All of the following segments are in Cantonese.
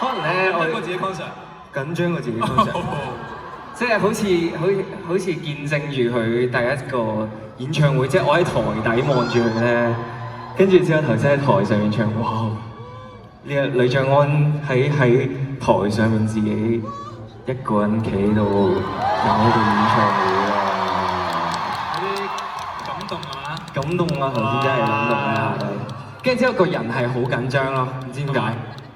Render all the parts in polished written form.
可能咧我過自己 concert， 緊張過自己 concert， 即係好似見證住佢第一個演唱會，即係我喺台底望住佢咧，跟住之後頭先喺台上面唱，哇！呢個呂爵安喺台上面自己一個人企喺度有一個演唱會啊！有啲感動係嘛？感動啊！頭先真係感動啊！跟住之後個人係好緊張咯，唔知點解，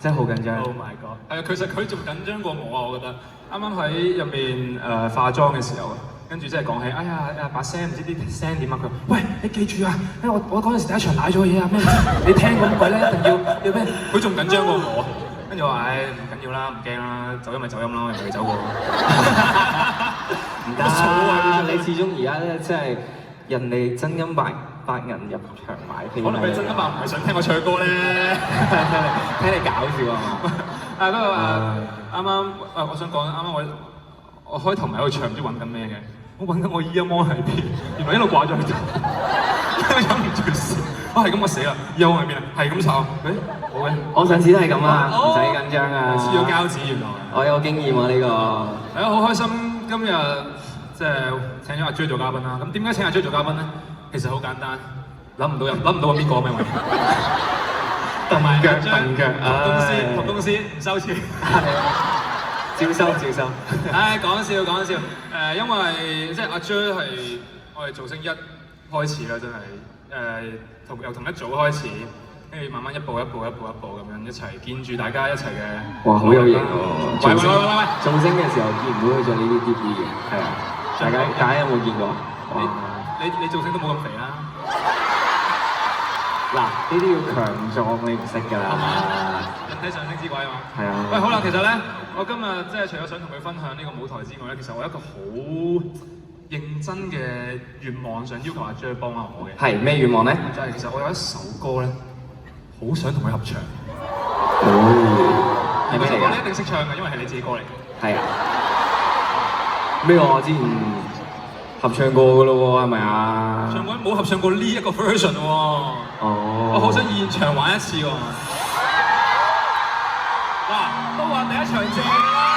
真係好緊張。Oh my god！係啊，其實佢仲緊張過我啊，我覺得。啱啱喺入面化妝嘅時候，跟住即係講起，哎呀把聲唔知啲聲點啊？佢話：喂，你記住啊！我嗰陣時第一場賴咗嘢啊咩？你聽咁鬼咧，一定要咩？佢仲緊張過我。跟住我話：唉，唔緊要啦，唔驚啦，走音咪走音啦，我又唔係走過。唔得啊！你始終而家咧，即係人哋真金白銀入場買票。可能佢真金白唔係想聽我唱歌咧，聽你搞笑啊嘛！不過啱啱我想講啱啱我開頭唔係喺度唱，唔知揾緊咩嘅，我揾緊我 earphone 喺邊，原來一路掛咗喺度，忍唔住笑。係咁我死啦 ，earphone 喺邊啊？係咁炒，好嘅。我上次都係咁啊，唔使緊張啊。黐咗膠紙原來。我有經驗啊呢個。係啊，好開心今日即係請咗阿 J 做嘉賓啦。咁點解請阿 J 做嘉賓咧？其實好簡單，諗唔到邊個咩位？同埋同公司唔收錢，照收。唉，講笑。因為即係阿 J 係我哋造星一開始啦，真係由同一組開始，跟住慢慢一步咁樣一齊見住大家一齊嘅。哇，好有型喎！喂，造星嘅時候見唔到佢着呢啲 DP 嘅，係啊，大家有冇見過？你造星都冇咁肥啦。嗱，呢啲要強壯，你唔識㗎啦。人體上升之鬼啊嘛。係啊。喂，好啦，其實咧，我今日即係除咗想同佢分享呢個舞台之外咧，其實我有一個好認真嘅願望，想要求阿 J 幫下我嘅。係咩願望咧？就係其實我有一首歌咧，好想同佢合唱。係咩嚟㗎？你一定識唱嘅，因為係你自己歌嚟。係啊。咩我之前合唱過㗎咯喎，係咪啊？唱過冇合唱過呢一個 version 喎。我好想現場玩一次喎。嗱，都話第一場正啦。